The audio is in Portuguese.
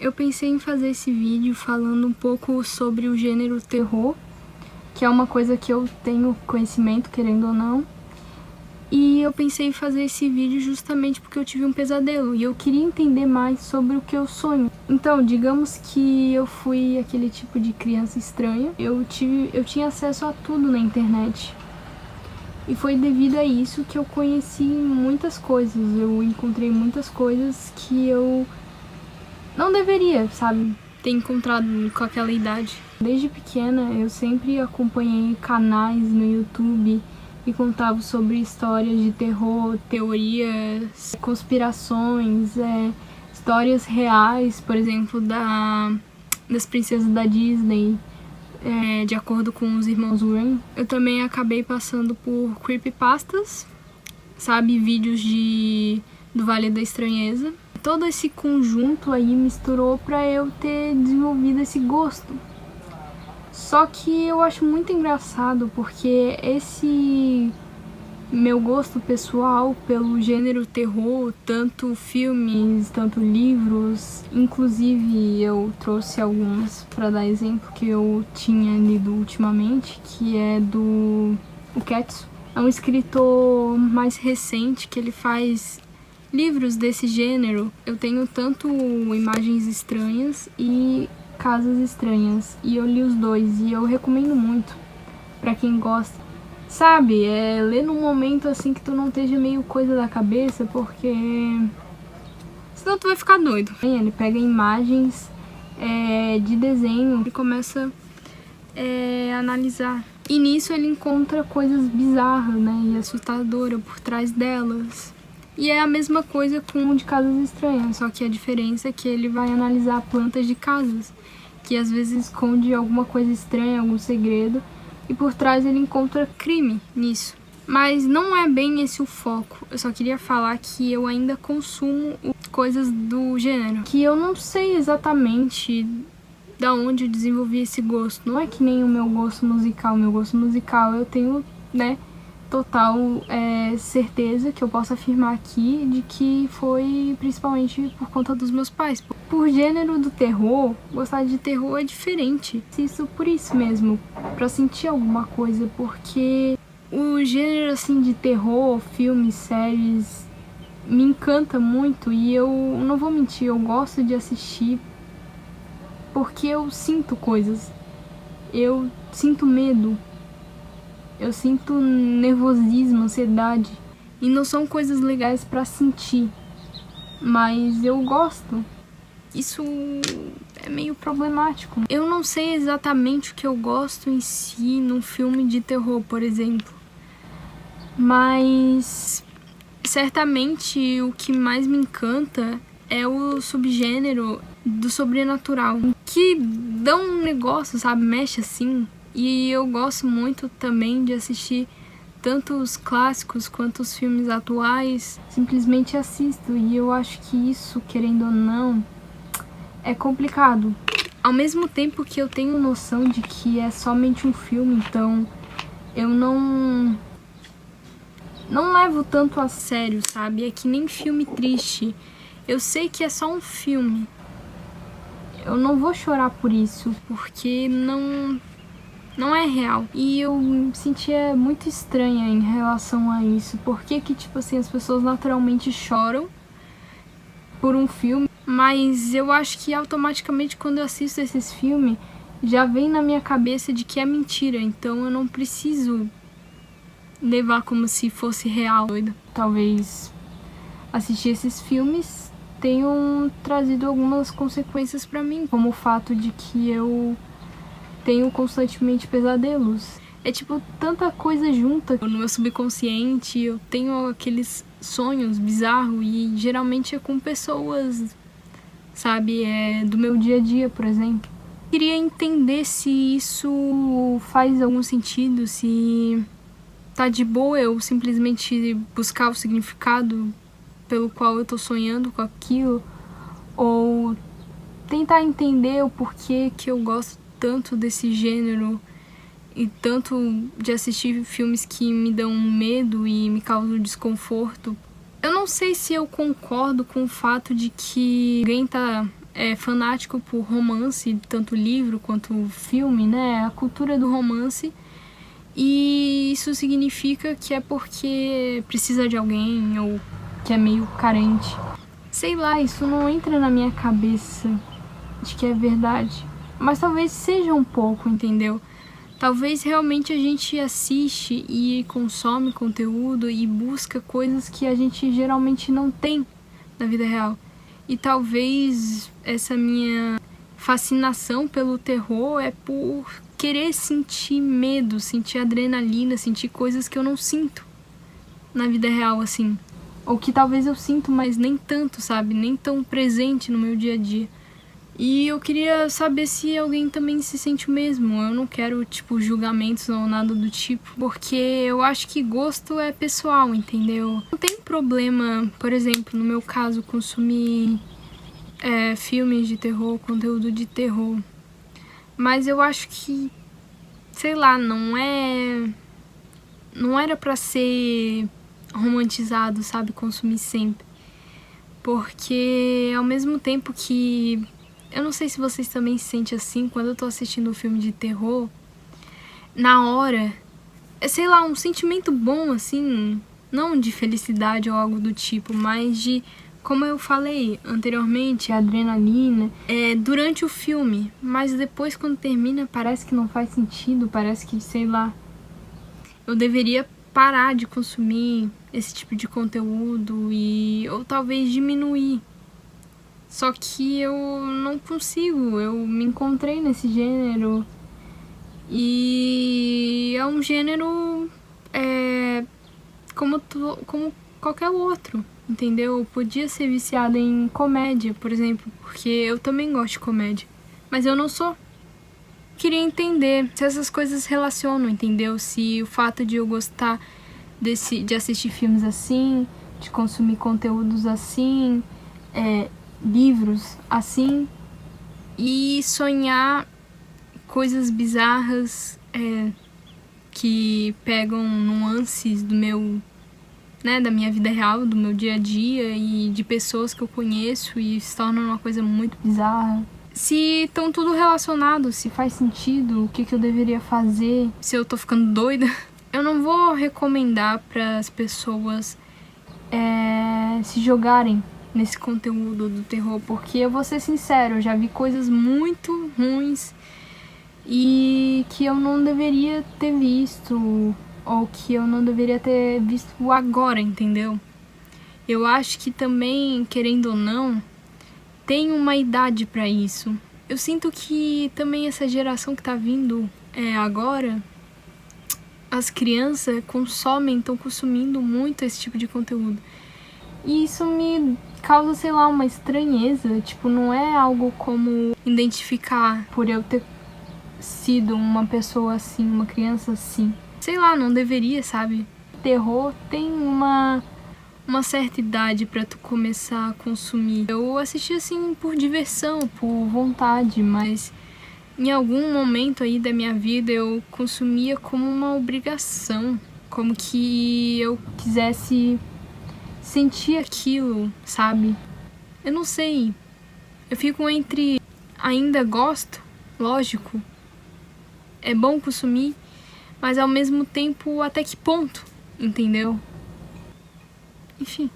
Eu pensei em fazer esse vídeo falando um pouco sobre o gênero terror, que é uma coisa que eu tenho conhecimento, querendo ou não. E eu pensei em fazer esse vídeo justamente porque eu tive um pesadelo e eu queria entender mais sobre o que eu sonho. Então, digamos que eu fui aquele tipo de criança estranha. Eu tinha acesso a tudo na internet. E foi devido a isso que eu conheci muitas coisas. Eu encontrei muitas coisas que eu não deveria, sabe, ter encontrado com aquela idade. Desde pequena eu sempre acompanhei canais no YouTube que contavam sobre histórias de terror, teorias, conspirações, histórias reais, por exemplo, das princesas da Disney, de acordo com os irmãos Warren. Eu também acabei passando por creepypastas, sabe, vídeos do Vale da Estranheza. Todo esse conjunto aí misturou pra eu ter desenvolvido esse gosto. Só que eu acho muito engraçado porque esse meu gosto pessoal pelo gênero terror, tanto filmes, tanto livros, inclusive eu trouxe alguns pra dar exemplo que eu tinha lido ultimamente, que é do Uketsu. É um escritor mais recente que ele faz livros desse gênero. Eu tenho tanto Imagens Estranhas e Casas Estranhas, e eu li os dois e eu recomendo muito pra quem gosta. Sabe, ler num momento assim que tu não esteja meio coisa da cabeça, porque senão tu vai ficar doido. Ele pega imagens de desenho e começa a analisar. E nisso ele encontra coisas bizarras, né, e assustadoras por trás delas. E é a mesma coisa com o de Casas Estranhas, só que a diferença é que ele vai analisar plantas de casas, que às vezes esconde alguma coisa estranha, algum segredo, e por trás ele encontra crime nisso. Mas não é bem esse o foco. Eu só queria falar que eu ainda consumo coisas do gênero, que eu não sei exatamente da onde eu desenvolvi esse gosto. Não é que nem o meu gosto musical. Meu gosto musical eu tenho, né, total certeza que eu posso afirmar aqui de que foi principalmente por conta dos meus pais. Por gênero do terror, gostar de terror é diferente. Isso por isso mesmo, pra sentir alguma coisa, porque o gênero assim de terror, filmes, séries, me encanta muito e eu não vou mentir, eu gosto de assistir porque eu sinto coisas, eu sinto medo. Eu sinto nervosismo, ansiedade. E não são coisas legais pra sentir. Mas eu gosto. Isso é meio problemático. Eu não sei exatamente o que eu gosto em si num filme de terror, por exemplo. Mas certamente o que mais me encanta é o subgênero do sobrenatural. Que dá um negócio, sabe? Mexe assim. E eu gosto muito também de assistir tanto os clássicos quanto os filmes atuais. Simplesmente assisto e eu acho que isso, querendo ou não, é complicado. Ao mesmo tempo que eu tenho noção de que é somente um filme, então eu não levo tanto a sério, sabe? É que nem filme triste. Eu sei que é só um filme. Eu não vou chorar por isso, porque não é real. E eu me sentia muito estranha em relação a isso. Por que que, tipo assim, as pessoas naturalmente choram por um filme, mas eu acho que automaticamente quando eu assisto esses filmes, já vem na minha cabeça de que é mentira. Então eu não preciso levar como se fosse real. Talvez assistir esses filmes tenham trazido algumas consequências pra mim, como o fato de que eu tenho constantemente pesadelos. É tipo tanta coisa junta no meu subconsciente. Eu tenho aqueles sonhos bizarros e geralmente é com pessoas, sabe, do meu dia a dia, por exemplo. Queria entender se isso faz algum sentido, se tá de boa eu simplesmente buscar o significado pelo qual eu tô sonhando com aquilo, ou tentar entender o porquê que eu gosto tanto desse gênero e tanto de assistir filmes que me dão medo e me causam desconforto. Eu não sei se eu concordo com o fato de que alguém tá é fanático por romance, tanto livro quanto filme, né? A cultura do romance. E isso significa que é porque precisa de alguém ou que é meio carente. Sei lá, isso não entra na minha cabeça de que é verdade. Mas talvez seja um pouco, entendeu? Talvez realmente a gente assiste e consome conteúdo e busca coisas que a gente geralmente não tem na vida real. E talvez essa minha fascinação pelo terror é por querer sentir medo, sentir adrenalina, sentir coisas que eu não sinto na vida real, assim. Ou que talvez eu sinto, mas nem tanto, sabe? Nem tão presente no meu dia a dia. E eu queria saber se alguém também se sente o mesmo. Eu não quero, tipo, julgamentos ou nada do tipo, porque eu acho que gosto é pessoal, entendeu? Não tem problema, por exemplo, no meu caso, consumir filmes de terror, conteúdo de terror. Mas eu acho que, sei lá, não era pra ser romantizado, sabe? Consumir sempre. Porque ao mesmo tempo que... Eu não sei se vocês também se sentem assim, quando eu tô assistindo um filme de terror, na hora, é, sei lá, um sentimento bom, assim, não de felicidade ou algo do tipo, mas de, como eu falei anteriormente, adrenalina, durante o filme, mas depois quando termina parece que não faz sentido, parece que, sei lá, eu deveria parar de consumir esse tipo de conteúdo ou talvez diminuir. Só que eu não consigo, eu me encontrei nesse gênero e é um gênero como qualquer outro, entendeu? Eu podia ser viciada em comédia, por exemplo, porque eu também gosto de comédia, mas eu não sou. Queria entender se essas coisas relacionam, entendeu? Se o fato de eu gostar de assistir filmes assim, de consumir conteúdos assim, livros assim, e sonhar coisas bizarras que pegam nuances do meu, né, da minha vida real, do meu dia a dia e de pessoas que eu conheço e se tornam uma coisa muito bizarra. Se estão tudo relacionado, se faz sentido, o que eu deveria fazer, se eu tô ficando doida. Eu não vou recomendar para as pessoas se jogarem nesse conteúdo do terror, porque eu vou ser sincero, eu já vi coisas muito ruins e que eu não deveria ter visto, ou que eu não deveria ter visto agora, entendeu? Eu acho que também, querendo ou não, tem uma idade pra isso. Eu sinto que também essa geração que tá vindo agora, as crianças estão consumindo muito esse tipo de conteúdo. E isso me causa, sei lá, uma estranheza. Tipo, não é algo como identificar por eu ter sido uma pessoa assim, uma criança assim. Sei lá, não deveria, sabe? Terror tem uma certa idade pra tu começar a consumir. Eu assisti assim por diversão, por vontade, mas em algum momento aí da minha vida eu consumia como uma obrigação, como que eu quisesse sentir aquilo, sabe? Eu não sei. Eu fico entre ainda gosto, lógico, é bom consumir, mas ao mesmo tempo até que ponto, entendeu? Enfim.